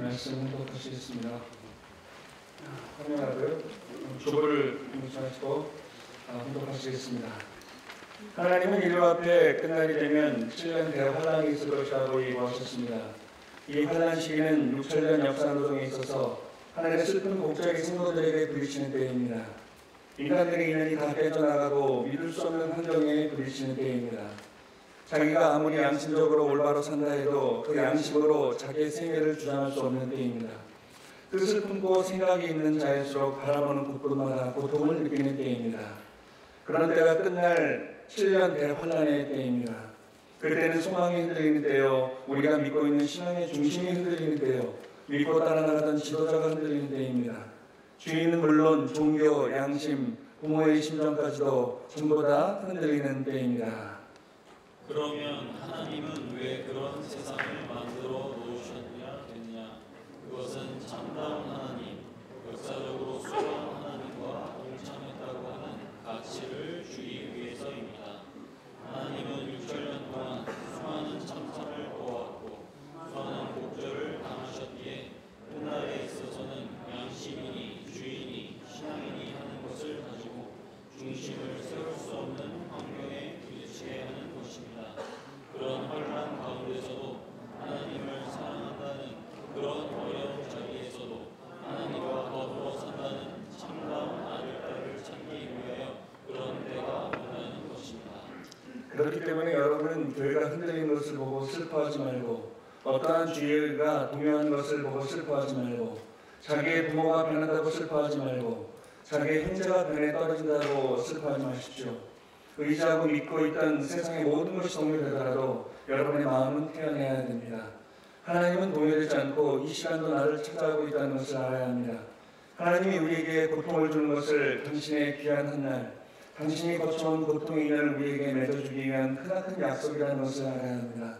말씀 공독하시겠습니다. 화면하고요. 주보를 묵상하시고 공독하시겠습니다. 하나님은 인류 앞에 끝날이 되면 7년 대환란이 있을 것이라고 예고하셨습니다. 이 환란 시기는 6천년 역사 노동에 있어서 하나님의 슬픈 곡절이 성도들에게 부딪히는 때입니다. 인간들의 인연이 다 깨져나가고 믿을 수 없는 환경에 부딪히는 때입니다. 자기가 아무리 양심적으로 올바로 산다 해도 그 양심으로 자기의 생애를 주장할 수 없는 때입니다. 뜻을 품고 생각이 있는 자일수록 바라보는 곳곳마다 고통을 느끼는 때입니다. 그런 때가 끝날 7년 대환란의 때입니다. 그때는 소망이 흔들리는 때요, 우리가 믿고 있는 신앙의 중심이 흔들리는 때요, 믿고 따라나가던 지도자가 흔들리는 때입니다. 주인은 물론 종교, 양심, 부모의 심정까지도 전부 다 흔들리는 때입니다. 그러면 하나님은 왜 그런 세상을 만들어 놓으셨냐 했냐? 그것은 참다운 하나님, 역사적으로 수많은 하나님과 동참했다고 하는 가치를 주기 위해서입니다. 하나님은 6천년 동안 수많은 참사를 보았고 수많은 곡절을 당하셨기에 끝날에 있어서는 양심이니 주인이 신앙이니 하는 것을 가지고 중심을 세울 수 없는 환경에 부딪히게 하는 것입니다. 그런 환란 가운데서도 하나님을 사랑한다는 그런 어려운 자리에서도 하나님과 더불어 산다는 참다운 아들, 딸을 찾기 위하여 그런 때가 온다는 것입니다. 그렇기 때문에 여러분은 교회가 흔들리는 것을 보고 슬퍼하지 말고, 어떠한 주의가 동요하는 것을 보고 슬퍼하지 말고, 자기의 부모가 변한다고 슬퍼하지 말고, 자기의 형제가 변해 떨어진다고 슬퍼하지 마십시오. 의지하고 믿고 있던 세상의 모든 것이 동요되더라도 여러분의 마음은 태어나야 됩니다. 하나님은 동요되지 않고 이 시간도 나를 찾아오고 있다는 것을 알아야 합니다. 하나님이 우리에게 고통을 주는 것을 당신의 귀한 한 날, 당신이 거쳐온 고통의 인연을 우리에게 맺어주기 위한 크나큰 약속이라는 것을 알아야 합니다.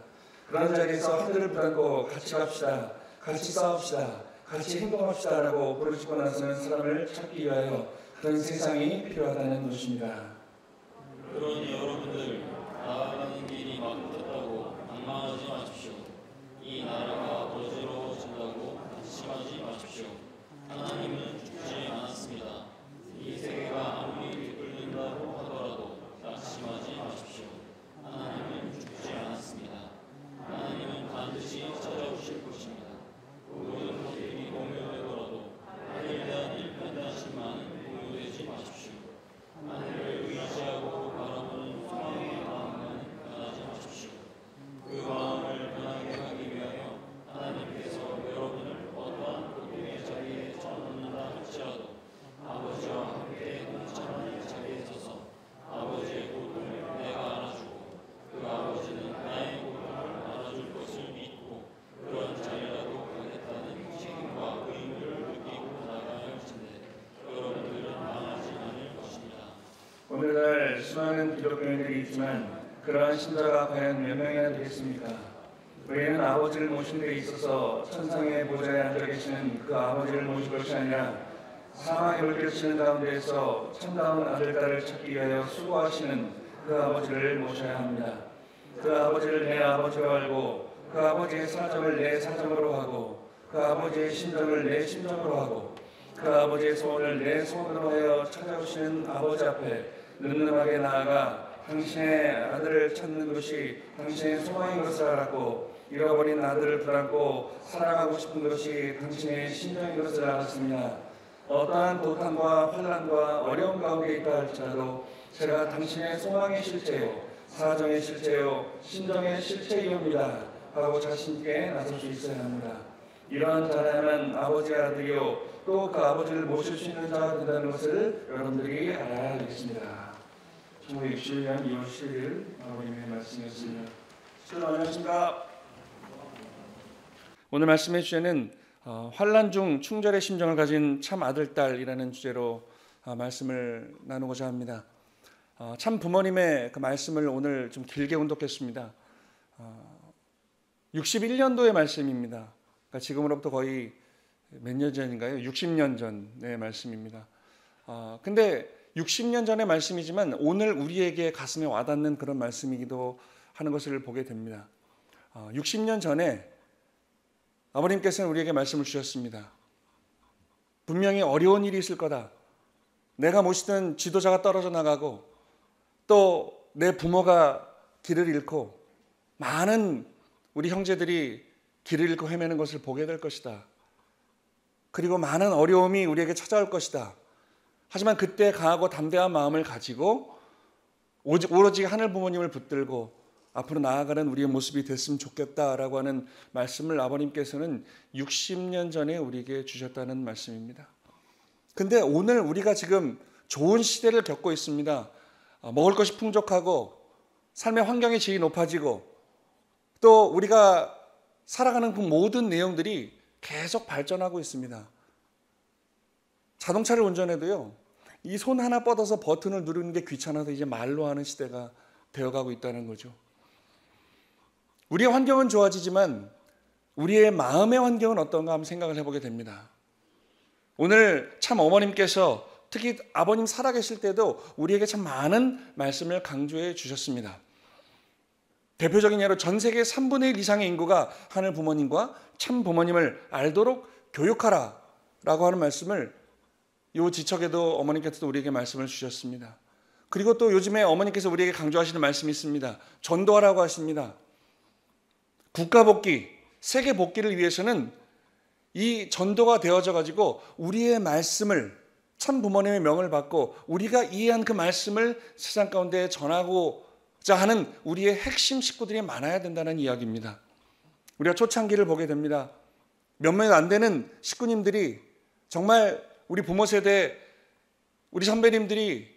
그런 자리에서 하늘을 붙잡고 같이 갑시다, 같이 싸웁시다, 같이 행동합시다 라고 부르짖고 나서는 사람을 찾기 위하여 그런 세상이 필요하다는 것입니다. 그러니 여러분들, 나아가는 길이 막혔다고 방망하지 마십시오. 이 나라가 어지러워진다고 낙심하지 마십시오. 하나님은 죽지 않았습니다. 이 세계가 아무리 뒤끓는다고 하더라도 낙심하지 마십시오. 하나님은 죽지 않았습니다. 하나님은 반드시 찾아오실 것입니다. 모든 것들이 공유되더라도 하늘에 대한 일편단심만은 공유되지 마십시오. 하늘을 의지하고 바라보는 소망의 마음은 변하지 마십시오. 그 마음을 변하게 하기 위하여 하나님께서 여러분을 어떠한 고통의 자리에 쳐놓는다 할지라도 아버지와 함께 동참하는 자리에 서서 아버지의 고통을 내가 알아주고 그 아버지는 나의 고통을 알아줄 것을 믿고 그런 자리라도 가겠다는 책임과 의무를 느끼고 나가야 할텐데 여러분들은 망하지 않을 것입니다. 오늘날 수많은 기독교인들이 있지만 그러한 신자가 과연 몇 명이나 되겠습니까? 우리는 아버지를 모신 데 있어서 천상의 보좌에 앉아 계시는 그 아버지를 모실 것이 아니라 사망의 물결치는 가운데에서 참다운 아들, 딸을 찾기 위하여 수고하시는 그 아버지를 모셔야 합니다. 그 아버지를 내 아버지로 알고 그 아버지의 사정을 내 사정으로 하고 그 아버지의 심정을 내 심정으로 하고 그 아버지의 소원을 내 소원으로 하여 찾아오시는 아버지 앞에 늠름하게 나아가 당신의 아들을 찾는 것이 당신의 소망인 것을 알았고 잃어버린 아들을 붙잡고 사랑하고 싶은 것이 당신의 심정인 것을 알았습니다. 어떠한 고통과 환난과 어려움 가운데 있다 할지라도 제가 당신의 소망의 실체요, 사정의 실체요, 심정의 실체이옵니다 하고 자신있게 나설 수 있어야 합니다. 이러한 자라야만 아버지의 아들이요 또 그 아버지를 모실 수 있는 자가 된다는 것을 여러분들이 알아야 되겠습니다. 1961년 2월 10일 아버님의 말씀이었습니다. 수고 많으셨습니다. 오늘 말씀의 주제는 환난 중 충절의 심정을 가진 참 아들, 딸이라는 주제로 말씀을 나누고자 합니다. 참 부모님의 그 말씀을 오늘 좀 길게 운독했습니다. 61년도의 말씀입니다. 그러니까 지금으로부터 거의 몇 년 전인가요? 60년 전의 말씀입니다. 근데 60년 전의 말씀이지만 오늘 우리에게 가슴에 와닿는 그런 말씀이기도 하는 것을 보게 됩니다. 60년 전에 아버님께서는 우리에게 말씀을 주셨습니다. 분명히 어려운 일이 있을 거다. 내가 모시던 지도자가 떨어져 나가고 또 내 부모가 길을 잃고 많은 우리 형제들이 길을 잃고 헤매는 것을 보게 될 것이다. 그리고 많은 어려움이 우리에게 찾아올 것이다. 하지만 그때 강하고 담대한 마음을 가지고 오로지 하늘 부모님을 붙들고 앞으로 나아가는 우리의 모습이 됐으면 좋겠다라고 하는 말씀을 아버님께서는 60년 전에 우리에게 주셨다는 말씀입니다. 근데 오늘 우리가 지금 좋은 시대를 겪고 있습니다. 먹을 것이 풍족하고 삶의 환경의 질이 높아지고 또 우리가 살아가는 그 모든 내용들이 계속 발전하고 있습니다. 자동차를 운전해도요, 이 손 하나 뻗어서 버튼을 누르는 게 귀찮아서 이제 말로 하는 시대가 되어가고 있다는 거죠. 우리의 환경은 좋아지지만 우리의 마음의 환경은 어떤가 한번 생각을 해보게 됩니다. 오늘 참 어머님께서 특히 아버님 살아계실 때도 우리에게 참 많은 말씀을 강조해 주셨습니다. 대표적인 예로 전 세계 3분의 1 이상의 인구가 하늘 부모님과 참 부모님을 알도록 교육하라 라고 하는 말씀을 이 지척에도 어머님께서도 우리에게 말씀을 주셨습니다. 그리고 또 요즘에 어머님께서 우리에게 강조하시는 말씀이 있습니다. 전도하라고 하십니다. 국가 복귀, 세계 복귀를 위해서는 이 전도가 되어져 가지고 우리의 말씀을 참 부모님의 명을 받고 우리가 이해한 그 말씀을 세상 가운데 전하고자 하는 우리의 핵심 식구들이 많아야 된다는 이야기입니다. 우리가 초창기를 보게 됩니다. 몇몇 안 되는 식구님들이 정말 우리 부모 세대, 우리 선배님들이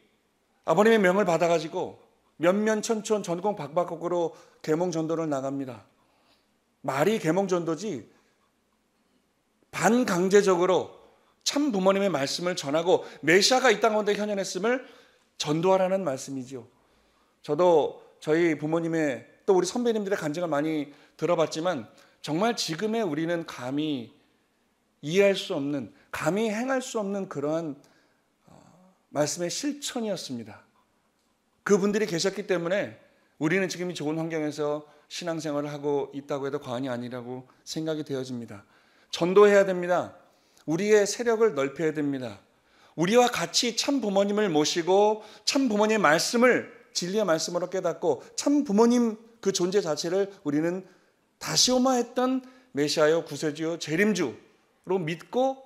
아버님의 명을 받아가지고 면면천천 전공 박박곡으로 계몽 전도를 나갑니다. 말이 계몽 전도지 반강제적으로 참 부모님의 말씀을 전하고 메시아가 이 땅 가운데 현현했음을 전도하라는 말씀이죠. 저도 저희 부모님의 또 우리 선배님들의 간증을 많이 들어봤지만 정말 지금의 우리는 감히 이해할 수 없는, 감히 행할 수 없는 그러한 말씀의 실천이었습니다. 그분들이 계셨기 때문에 우리는 지금 이 좋은 환경에서 신앙생활을 하고 있다고 해도 과언이 아니라고 생각이 되어집니다. 전도해야 됩니다. 우리의 세력을 넓혀야 됩니다. 우리와 같이 참 부모님을 모시고 참 부모님의 말씀을 진리의 말씀으로 깨닫고 참 부모님 그 존재 자체를 우리는 다시오마했던 메시아요 구세주요 재림주로 믿고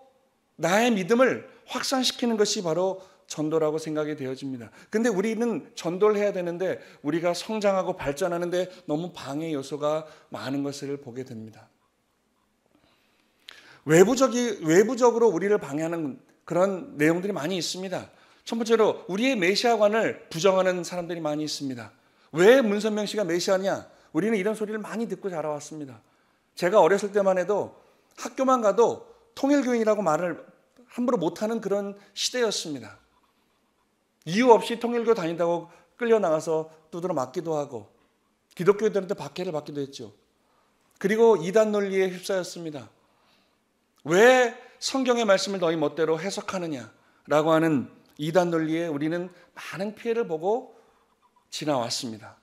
나의 믿음을 확산시키는 것이 바로 전도라고 생각이 되어집니다. 근데 우리는 전도를 해야 되는데 우리가 성장하고 발전하는데 너무 방해 요소가 많은 것을 보게 됩니다. 외부적으로 우리를 방해하는 그런 내용들이 많이 있습니다. 첫 번째로 우리의 메시아관을 부정하는 사람들이 많이 있습니다. 왜 문선명 씨가 메시아냐? 우리는 이런 소리를 많이 듣고 자라왔습니다. 제가 어렸을 때만 해도 학교만 가도 통일교인이라고 말을 함부로 못하는 그런 시대였습니다. 이유 없이 통일교 다닌다고 끌려나가서 두드러 맞기도 하고 기독교인들한테 박해를 받기도 했죠. 그리고 이단 논리에 휩싸였습니다. 왜 성경의 말씀을 너희 멋대로 해석하느냐라고 하는 이단 논리에 우리는 많은 피해를 보고 지나왔습니다.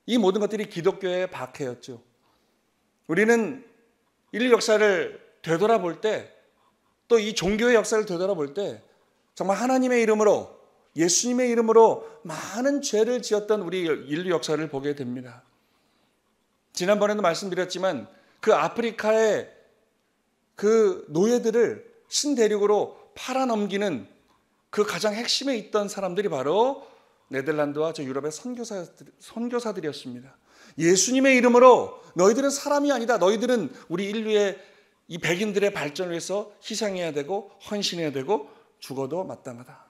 이 모든 것들이 기독교의 박해였죠. 우리는 인류 역사를 되돌아볼 때, 또 이 종교의 역사를 되돌아볼 때 정말 하나님의 이름으로, 예수님의 이름으로 많은 죄를 지었던 우리 인류 역사를 보게 됩니다. 지난번에도 말씀드렸지만 그 아프리카의 그 노예들을 신대륙으로 팔아넘기는 그 가장 핵심에 있던 사람들이 바로 네덜란드와 저 유럽의 선교사들이었습니다. 예수님의 이름으로 너희들은 사람이 아니다. 너희들은 우리 인류의 이 백인들의 발전을 위해서 희생해야 되고 헌신해야 되고 죽어도 마땅하다.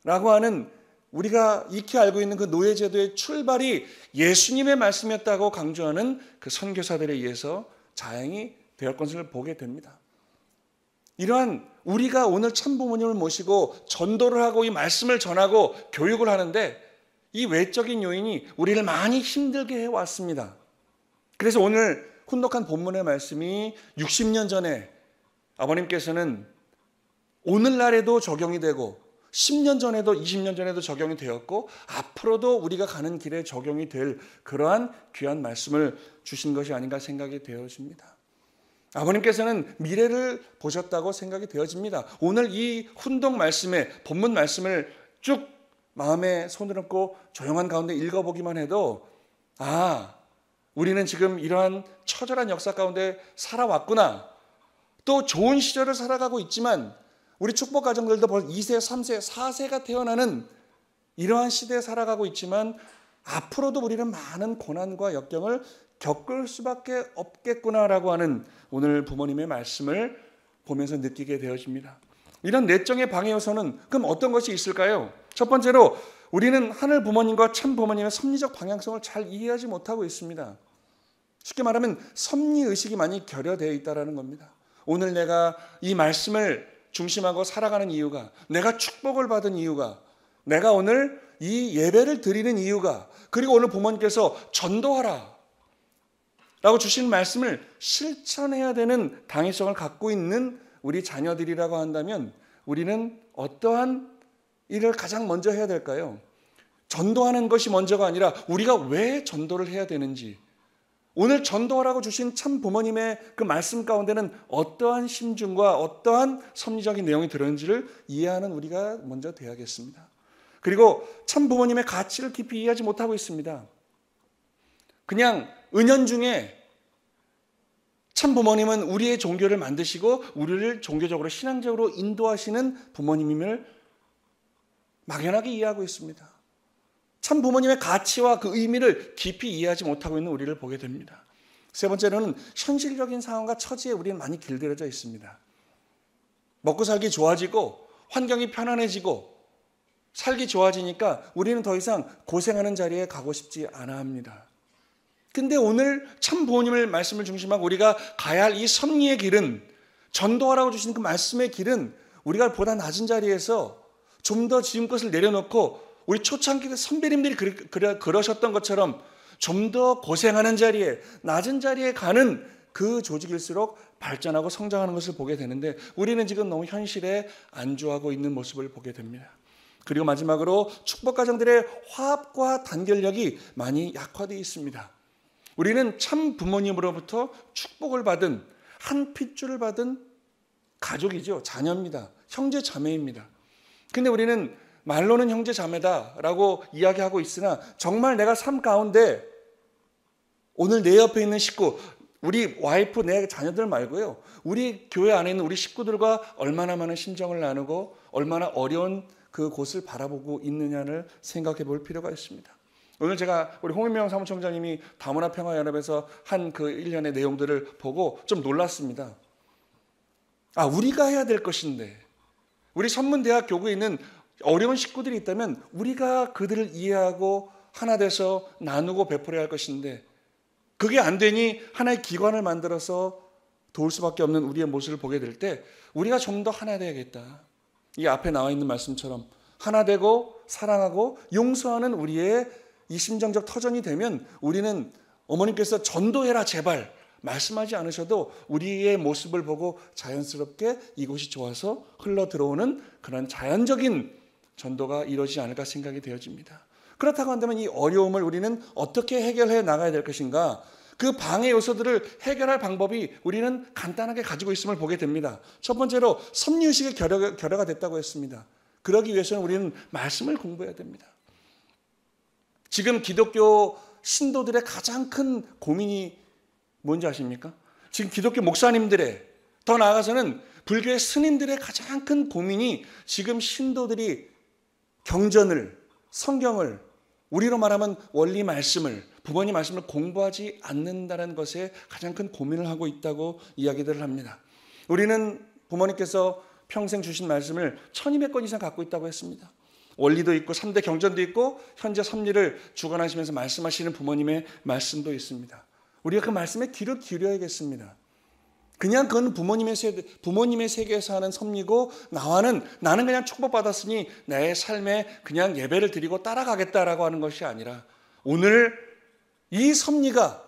라고 하는 우리가 익히 알고 있는 그 노예제도의 출발이 예수님의 말씀이었다고 강조하는 그 선교사들에 의해서 자행이 되었던 것을 보게 됩니다. 이러한 우리가 오늘 참부모님을 모시고 전도를 하고 이 말씀을 전하고 교육을 하는데 이 외적인 요인이 우리를 많이 힘들게 해왔습니다. 그래서 오늘 훈독한 본문의 말씀이 60년 전에 아버님께서는 오늘날에도 적용이 되고 10년 전에도 20년 전에도 적용이 되었고 앞으로도 우리가 가는 길에 적용이 될 그러한 귀한 말씀을 주신 것이 아닌가 생각이 되어집니다. 아버님께서는 미래를 보셨다고 생각이 되어집니다. 오늘 이 훈독 말씀에 본문 말씀을 쭉 마음에 손을 얹고 조용한 가운데 읽어보기만 해도 우리는 지금 이러한 처절한 역사 가운데 살아왔구나. 또 좋은 시절을 살아가고 있지만 우리 축복 가정들도 벌써 2세, 3세, 4세가 태어나는 이러한 시대에 살아가고 있지만 앞으로도 우리는 많은 고난과 역경을 겪을 수밖에 없겠구나라고 하는 오늘 부모님의 말씀을 보면서 느끼게 되어집니다. 이런 내적의 방해 요소는 그럼 어떤 것이 있을까요? 첫 번째로 우리는 하늘 부모님과 참 부모님의 섭리적 방향성을 잘 이해하지 못하고 있습니다. 쉽게 말하면 섭리의식이 많이 결여되어 있다는 겁니다. 오늘 내가 이 말씀을 중심하고 살아가는 이유가, 내가 축복을 받은 이유가, 내가 오늘 이 예배를 드리는 이유가, 그리고 오늘 부모님께서 전도하라 라고 주신 말씀을 실천해야 되는 당위성을 갖고 있는 우리 자녀들이라고 한다면 우리는 어떠한 일을 가장 먼저 해야 될까요? 전도하는 것이 먼저가 아니라 우리가 왜 전도를 해야 되는지, 오늘 전도하라고 주신 참 부모님의 그 말씀 가운데는 어떠한 심중과 어떠한 섭리적인 내용이 들어있는지를 이해하는 우리가 먼저 돼야겠습니다. 그리고 참 부모님의 가치를 깊이 이해하지 못하고 있습니다. 그냥 은연중에 참 부모님은 우리의 종교를 만드시고 우리를 종교적으로 신앙적으로 인도하시는 부모님임을 막연하게 이해하고 있습니다. 참 부모님의 가치와 그 의미를 깊이 이해하지 못하고 있는 우리를 보게 됩니다. 세 번째로는 현실적인 상황과 처지에 우리는 많이 길들여져 있습니다. 먹고 살기 좋아지고 환경이 편안해지고 살기 좋아지니까 우리는 더 이상 고생하는 자리에 가고 싶지 않아 합니다. 근데 오늘 참 부모님의 말씀을 중심하고 우리가 가야 할 이 섭리의 길은, 전도하라고 주신 그 말씀의 길은 우리가 보다 낮은 자리에서 좀 더 지금 것을 내려놓고 우리 초창기 선배님들이 그러셨던 것처럼 좀 더 고생하는 자리에, 낮은 자리에 가는 그 조직일수록 발전하고 성장하는 것을 보게 되는데 우리는 지금 너무 현실에 안주하고 있는 모습을 보게 됩니다. 그리고 마지막으로 축복 가정들의 화합과 단결력이 많이 약화되어 있습니다. 우리는 참 부모님으로부터 축복을 받은, 한 핏줄을 받은 가족이죠. 자녀입니다. 형제 자매입니다. 근데 우리는 말로는 형제 자매다라고 이야기하고 있으나 정말 내가 삶 가운데 오늘 내 옆에 있는 식구, 우리 와이프, 내 자녀들 말고요, 우리 교회 안에 있는 우리 식구들과 얼마나 많은 심정을 나누고 얼마나 어려운 그 곳을 바라보고 있느냐를 생각해 볼 필요가 있습니다. 오늘 제가 우리 홍인명 사무총장님이 다문화 평화연합에서 한 그 일련의 내용들을 보고 좀 놀랐습니다. 우리가 해야 될 것인데, 우리 선문대학 교구에 있는 어려운 식구들이 있다면 우리가 그들을 이해하고 하나 돼서 나누고 베풀어야 할 것인데, 그게 안 되니 하나의 기관을 만들어서 도울 수밖에 없는 우리의 모습을 보게 될 때 우리가 좀 더 하나 돼야겠다. 이 앞에 나와 있는 말씀처럼 하나 되고 사랑하고 용서하는 우리의 이 심정적 터전이 되면 우리는 어머님께서 전도해라 제발 말씀하지 않으셔도 우리의 모습을 보고 자연스럽게 이곳이 좋아서 흘러 들어오는 그런 자연적인 전도가 이루어지지 않을까 생각이 되어집니다. 그렇다고 한다면 이 어려움을 우리는 어떻게 해결해 나가야 될 것인가? 그 방해 요소들을 해결할 방법이 우리는 간단하게 가지고 있음을 보게 됩니다. 첫 번째로 섭리의식의 결여가 됐다고 했습니다. 그러기 위해서는 우리는 말씀을 공부해야 됩니다. 지금 기독교 신도들의 가장 큰 고민이 뭔지 아십니까? 지금 기독교 목사님들의, 더 나아가서는 불교의 스님들의 가장 큰 고민이 지금 신도들이 경전을, 성경을, 우리로 말하면 원리 말씀을, 부모님 말씀을 공부하지 않는다는 것에 가장 큰 고민을 하고 있다고 이야기들을 합니다. 우리는 부모님께서 평생 주신 말씀을 1200권 이상 갖고 있다고 했습니다. 원리도 있고 3대 경전도 있고 현재 섭리를 주관하시면서 말씀하시는 부모님의 말씀도 있습니다. 우리가 그 말씀에 귀를 기울여야겠습니다. 그냥 그건 부모님의 세계에서 하는 섭리고 나는 그냥 축복받았으니 내 삶에 그냥 예배를 드리고 따라가겠다라고 하는 것이 아니라 오늘 이 섭리가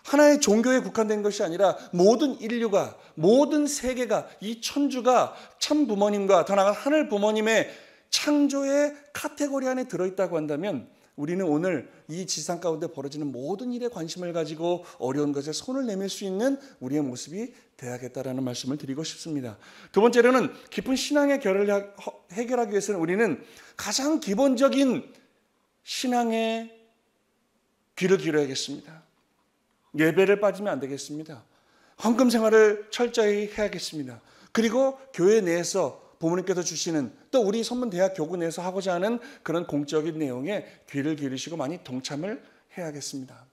하나의 종교에 국한된 것이 아니라 모든 인류가, 모든 세계가, 이 천주가 참 부모님과 더 나아가 하늘 부모님의 창조의 카테고리 안에 들어있다고 한다면 우리는 오늘 이 지상 가운데 벌어지는 모든 일에 관심을 가지고 어려운 것에 손을 내밀 수 있는 우리의 모습이 되어야겠다라는 말씀을 드리고 싶습니다. 두 번째로는 깊은 신앙의 결을 해결하기 위해서는 우리는 가장 기본적인 신앙의 귀를 기울여야겠습니다. 예배를 빠지면 안 되겠습니다. 헌금 생활을 철저히 해야겠습니다. 그리고 교회 내에서 부모님께서 주시는 또 우리 선문대학 교구 내에서 하고자 하는 그런 공적인 내용에 귀를 기울이시고 많이 동참을 해야겠습니다.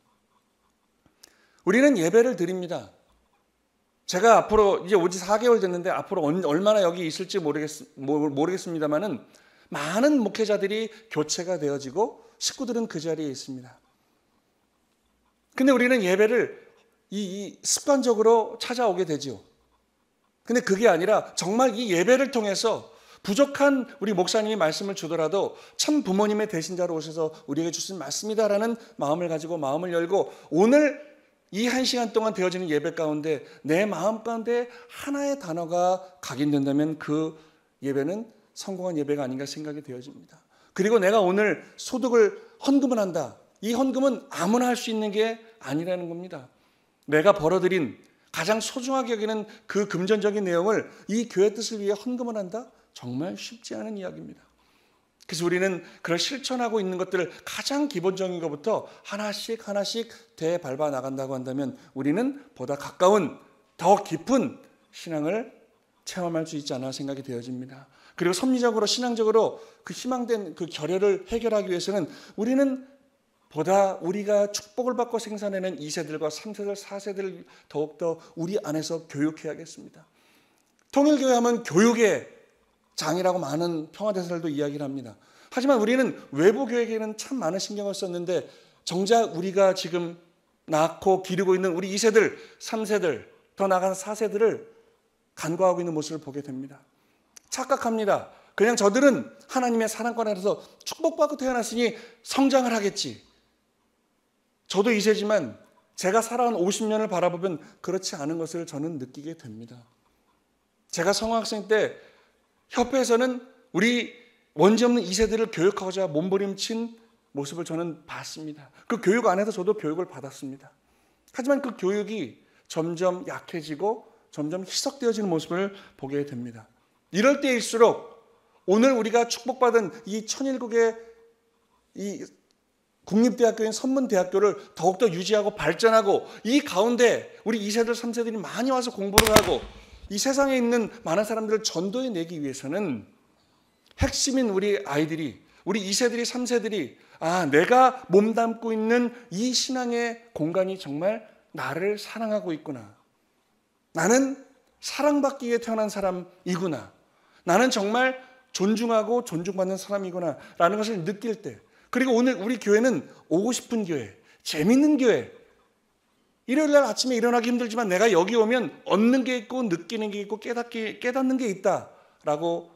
우리는 예배를 드립니다. 제가 앞으로 이제 온 지 4개월 됐는데 앞으로 얼마나 여기 있을지 모르겠습니다만은 많은 목회자들이 교체가 되어지고 식구들은 그 자리에 있습니다. 근데 우리는 예배를 이 습관적으로 찾아오게 되죠. 근데 그게 아니라 정말 이 예배를 통해서 부족한 우리 목사님이 말씀을 주더라도 참 부모님의 대신자로 오셔서 우리에게 주신 말씀이다라는 마음을 가지고 마음을 열고 오늘 이 1시간 동안 되어지는 예배 가운데 내 마음 가운데 하나의 단어가 각인된다면 그 예배는 성공한 예배가 아닌가 생각이 되어집니다. 그리고 내가 오늘 소득을 헌금을 한다. 이 헌금은 아무나 할 수 있는 게 아니라는 겁니다. 내가 벌어들인 가장 소중하게 여기는 그 금전적인 내용을 이 교회 뜻을 위해 헌금을 한다? 정말 쉽지 않은 이야기입니다. 그래서 우리는 그걸 실천하고 있는 것들을 가장 기본적인 것부터 하나씩 되밟아 나간다고 한다면 우리는 보다 가까운 더 깊은 신앙을 체험할 수 있지 않나 생각이 되어집니다. 그리고 섭리적으로 신앙적으로 그 희망된 그 결여를 해결하기 위해서는 우리는 보다 우리가 축복을 받고 생산해낸 2세들과 3세들, 4세들을 더욱더 우리 안에서 교육해야겠습니다. 통일교회 하면 교육의 장이라고 많은 평화대사들도 이야기를 합니다. 하지만 우리는 외부 교회에게는 참 많은 신경을 썼는데 정작 우리가 지금 낳고 기르고 있는 우리 2세들, 3세들, 더 나아가서 4세들을 간과하고 있는 모습을 보게 됩니다. 착각합니다. 그냥 저들은 하나님의 사랑권 안에서 축복받고 태어났으니 성장을 하겠지. 저도 2세지만 제가 살아온 50년을 바라보면 그렇지 않은 것을 저는 느끼게 됩니다. 제가 성학생 때 협회에서는 우리 원지 없는 2세들을 교육하고자 몸부림친 모습을 저는 봤습니다. 그 교육 안에서 저도 교육을 받았습니다. 하지만 그 교육이 점점 약해지고 점점 희석되어지는 모습을 보게 됩니다. 이럴 때일수록 오늘 우리가 축복받은 이 천일국의 이 국립대학교인 선문대학교를 더욱더 유지하고 발전하고 이 가운데 우리 2세들, 3세들이 많이 와서 공부를 하고 이 세상에 있는 많은 사람들을 전도해 내기 위해서는 핵심인 우리 아이들이 우리 2세들이, 3세들이 내가 몸담고 있는 이 신앙의 공간이 정말 나를 사랑하고 있구나. 나는 사랑받기 위해 태어난 사람이구나. 나는 정말 존중하고 존중받는 사람이구나 라는 것을 느낄 때 그리고 오늘 우리 교회는 오고 싶은 교회, 재밌는 교회. 일요일날 아침에 일어나기 힘들지만 내가 여기 오면 얻는 게 있고 느끼는 게 있고 깨닫는 게 있다라고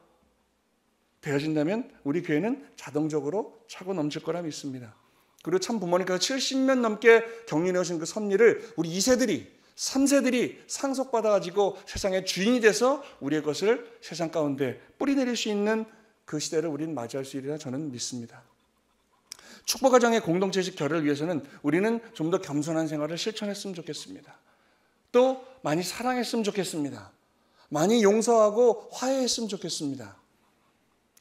되어진다면 우리 교회는 자동적으로 차고 넘칠 거라 믿습니다. 그리고 참 부모님께서 70년 넘게 경륜해 오신 그 섭리를 우리 2세들이 3세들이 상속받아가지고 세상의 주인이 돼서 우리의 것을 세상 가운데 뿌리내릴 수 있는 그 시대를 우리는 맞이할 수 있리라 저는 믿습니다. 축복가정의 공동체식 결을 위해서는 우리는 좀 더 겸손한 생활을 실천했으면 좋겠습니다. 또 많이 사랑했으면 좋겠습니다. 많이 용서하고 화해했으면 좋겠습니다.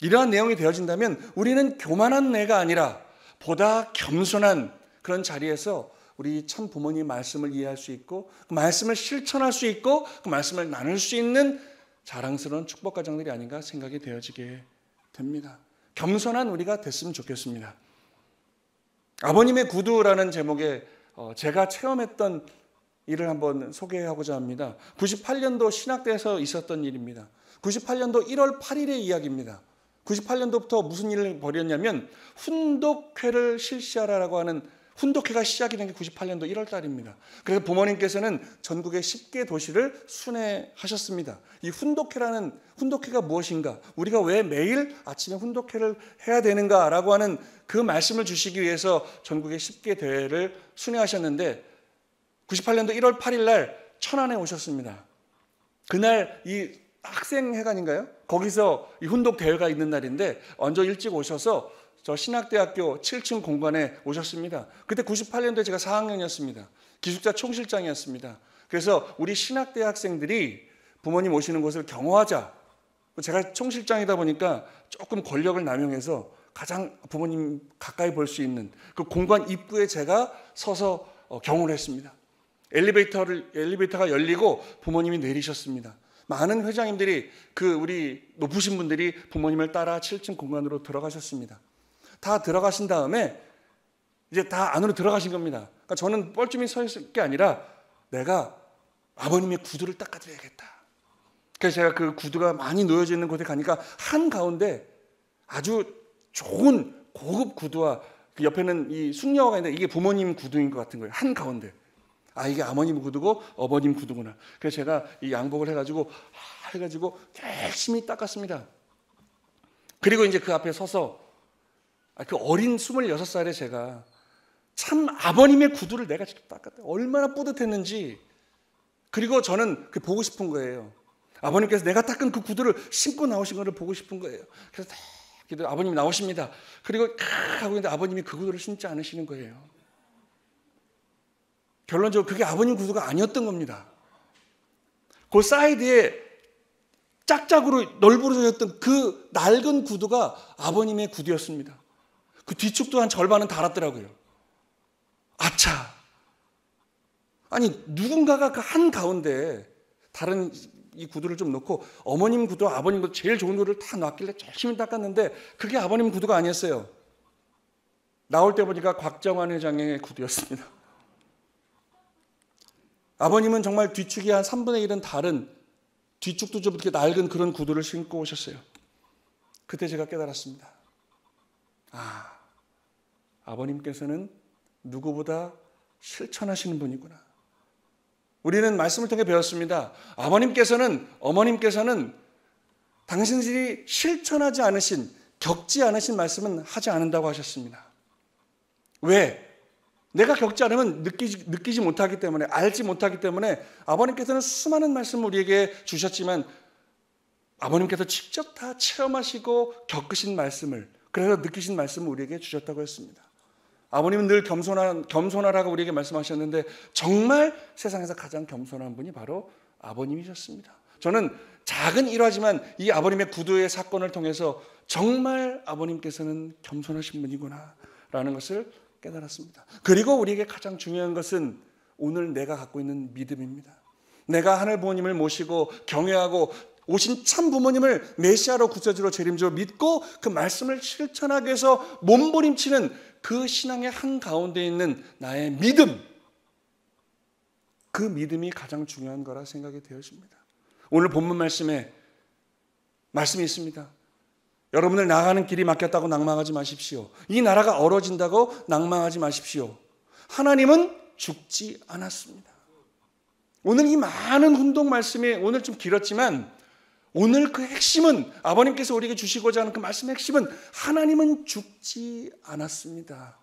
이러한 내용이 되어진다면 우리는 교만한 내가 아니라 보다 겸손한 그런 자리에서 우리 참 부모님 말씀을 이해할 수 있고 그 말씀을 실천할 수 있고 그 말씀을 나눌 수 있는 자랑스러운 축복가정들이 아닌가 생각이 되어지게 됩니다. 겸손한 우리가 됐으면 좋겠습니다. 아버님의 구두라는 제목의 제가 체험했던 일을 한번 소개하고자 합니다. 98년도 신학대에서 있었던 일입니다. 98년도 1월 8일의 이야기입니다. 98년도부터 무슨 일을 벌였냐면 훈독회를 실시하라고 하는 훈독회가 시작이 된 게 98년도 1월 달입니다. 그래서 부모님께서는 전국의 10개 도시를 순회하셨습니다. 이 훈독회가 무엇인가? 우리가 왜 매일 아침에 훈독회를 해야 되는가라고 하는 그 말씀을 주시기 위해서 전국의 10개 대회를 순회하셨는데 98년도 1월 8일 날 천안에 오셨습니다. 그날 이 학생회관인가요? 거기서 이 훈독 대회가 있는 날인데 먼저 일찍 오셔서 저 신학대학교 7층 공간에 오셨습니다. 그때 98년도에 제가 4학년이었습니다. 기숙사 총실장이었습니다. 그래서 우리 신학대학생들이 부모님 오시는 곳을 경호하자. 제가 총실장이다 보니까 조금 권력을 남용해서 가장 부모님 가까이 볼 수 있는 그 공간 입구에 제가 서서 경호를 했습니다. 엘리베이터가 열리고 부모님이 내리셨습니다. 많은 회장님들이 우리 높으신 분들이 부모님을 따라 7층 공간으로 들어가셨습니다. 다 들어가신 다음에 이제 다 안으로 들어가신 겁니다. 그러니까 저는 뻘쭘히 서 있을 게 아니라 내가 아버님의 구두를 닦아드려야겠다. 그래서 제가 그 구두가 많이 놓여져 있는 곳에 가니까 한가운데 아주 좋은 고급 구두와 그 옆에는 이 숙녀가 있는데 이게 부모님 구두인 것 같은 거예요. 한가운데. 이게 아버님 구두고 어머님 구두구나. 그래서 제가 이 양복을 해가지고 열심히 닦았습니다. 그리고 이제 그 앞에 서서 그 어린 26살에 제가 참 아버님의 구두를 내가 직접 닦았다. 얼마나 뿌듯했는지. 그리고 저는 그 보고 싶은 거예요. 아버님께서 내가 닦은 그 구두를 신고 나오신 거를 보고 싶은 거예요. 그래서 아버님이 나오십니다. 그리고 하고 있는데 아버님이 그 구두를 신지 않으시는 거예요. 결론적으로 그게 아버님 구두가 아니었던 겁니다. 그 사이드에 짝짝으로 널브러졌던 그 낡은 구두가 아버님의 구두였습니다. 그 뒤축도 한 절반은 닳았더라고요. 아차! 아니 누군가가 그 한가운데 다른 이 구두를 좀 놓고 어머님 구두, 아버님 구두 제일 좋은 구두를 다 놨길래 열심히 닦았는데 그게 아버님 구두가 아니었어요. 나올 때 보니까 곽정환 회장의 구두였습니다. 아버님은 정말 뒤축이 한 3분의 1은 다른 뒤축도 좀 이렇게 낡은 그런 구두를 신고 오셨어요. 그때 제가 깨달았습니다. 아버님께서는 누구보다 실천하시는 분이구나. 우리는 말씀을 통해 배웠습니다. 어머님께서는 당신들이 실천하지 않으신, 겪지 않으신 말씀은 하지 않는다고 하셨습니다. 왜? 내가 겪지 않으면 느끼지 못하기 때문에, 알지 못하기 때문에 아버님께서는 수많은 말씀을 우리에게 주셨지만 아버님께서 직접 다 체험하시고 겪으신 말씀을, 그래서 느끼신 말씀을 우리에게 주셨다고 했습니다. 아버님은 늘 겸손하라고 우리에게 말씀하셨는데 정말 세상에서 가장 겸손한 분이 바로 아버님이셨습니다. 저는 작은 일화지만 이 아버님의 구두의 사건을 통해서 정말 아버님께서는 겸손하신 분이구나 라는 것을 깨달았습니다. 그리고 우리에게 가장 중요한 것은 오늘 내가 갖고 있는 믿음입니다. 내가 하늘 부모님을 모시고 경외하고 오신 참 부모님을 메시아로 구세주로 재림주로 믿고 그 말씀을 실천하기 위해서 몸부림치는 그 신앙의 한가운데 있는 나의 믿음, 그 믿음이 가장 중요한 거라 생각이 되어집니다. 오늘 본문 말씀에 말씀이 있습니다. 여러분을 나가는 길이 막혔다고 낭망하지 마십시오. 이 나라가 얼어진다고 낭망하지 마십시오. 하나님은 죽지 않았습니다. 오늘 이 많은 훈동 말씀이 오늘 좀 길었지만 오늘 그 핵심은 아버님께서 우리에게 주시고자 하는 그 말씀의 핵심은 하나님은 죽지 않았습니다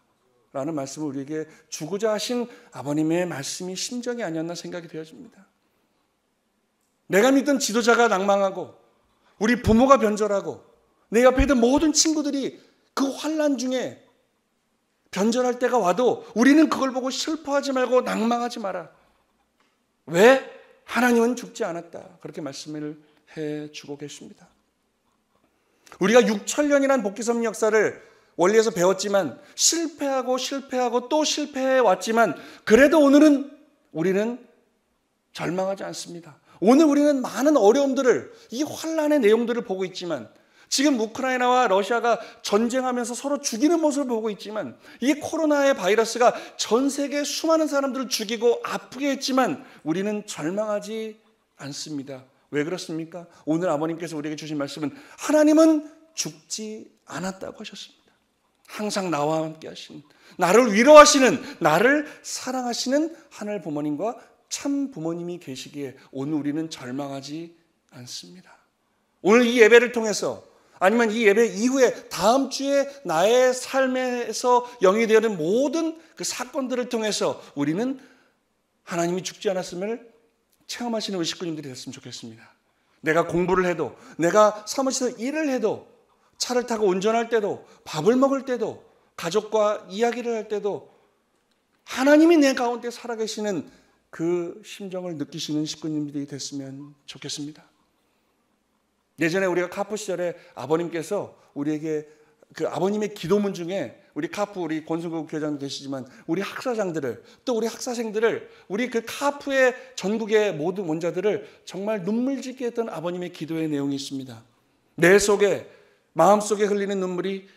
라는 말씀을 우리에게 주고자 하신 아버님의 말씀이 심정이 아니었나 생각이 되어집니다. 내가 믿던 지도자가 낭망하고 우리 부모가 변절하고 내 옆에 있던 모든 친구들이 그 환난 중에 변절할 때가 와도 우리는 그걸 보고 슬퍼하지 말고 낭망하지 마라. 왜? 하나님은 죽지 않았다. 그렇게 말씀을 해주고 계십니다. 우리가 6,000년이라는 복귀섭리 역사를 원리에서 배웠지만 실패하고 또 실패해 왔지만 그래도 오늘은 우리는 절망하지 않습니다. 오늘 우리는 많은 어려움들을 이 환난의 내용들을 보고 있지만 지금 우크라이나와 러시아가 전쟁하면서 서로 죽이는 모습을 보고 있지만 이 코로나의 바이러스가 전 세계 수많은 사람들을 죽이고 아프게 했지만 우리는 절망하지 않습니다. 왜 그렇습니까? 오늘 아버님께서 우리에게 주신 말씀은 하나님은 죽지 않았다고 하셨습니다. 항상 나와 함께 하시는, 나를 위로하시는, 나를 사랑하시는 하늘 부모님과 참 부모님이 계시기에 오늘 우리는 절망하지 않습니다. 오늘 이 예배를 통해서 아니면 이 예배 이후에 다음 주에 나의 삶에서 영위되는 모든 그 사건들을 통해서 우리는 하나님이 죽지 않았음을 체험하시는 우리 식구님들이 됐으면 좋겠습니다. 내가 공부를 해도, 내가 사무실에서 일을 해도, 차를 타고 운전할 때도, 밥을 먹을 때도, 가족과 이야기를 할 때도 하나님이 내 가운데 살아계시는 그 심정을 느끼시는 식구님들이 됐으면 좋겠습니다. 예전에 우리가 카프 시절에 아버님께서 우리에게 그 아버님의 기도문 중에 우리 카프, 우리 권순국 교장 계시지만 우리 학사장들을, 또 우리 학사생들을, 우리 그 카프의 전국의 모든 원자들을 정말 눈물 짓게 했던 아버님의 기도의 내용이 있습니다. 내 속에, 마음속에 흘리는 눈물이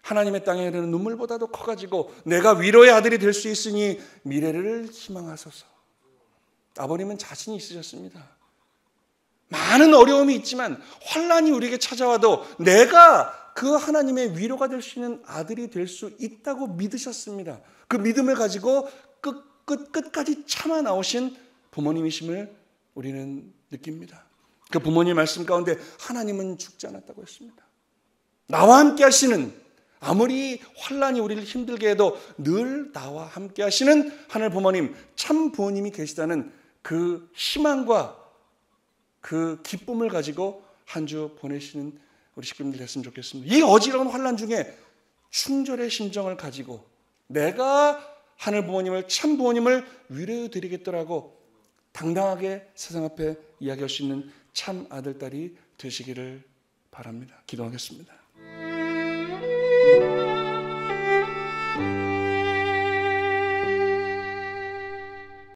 하나님의 땅에 흐르는 눈물보다도 커가지고 내가 위로의 아들이 될 수 있으니 미래를 희망하소서. 아버님은 자신이 있으셨습니다. 많은 어려움이 있지만, 환난이 우리에게 찾아와도 내가 그 하나님의 위로가 될 수 있는 아들이 될 수 있다고 믿으셨습니다. 그 믿음을 가지고 끝까지 참아 나오신 부모님이심을 우리는 느낍니다. 그 부모님 말씀 가운데 하나님은 죽지 않았다고 했습니다. 나와 함께 하시는, 아무리 환난이 우리를 힘들게 해도 늘 나와 함께 하시는 하늘 부모님, 참 부모님이 계시다는 그 희망과 그 기쁨을 가지고 한 주 보내시는 우리 식구님들 됐으면 좋겠습니다. 이 어지러운 환난 중에 충절의 심정을 가지고 내가 하늘 부모님을, 참 부모님을 위로해 드리겠더라고 당당하게 세상 앞에 이야기할 수 있는 참 아들, 딸이 되시기를 바랍니다. 기도하겠습니다.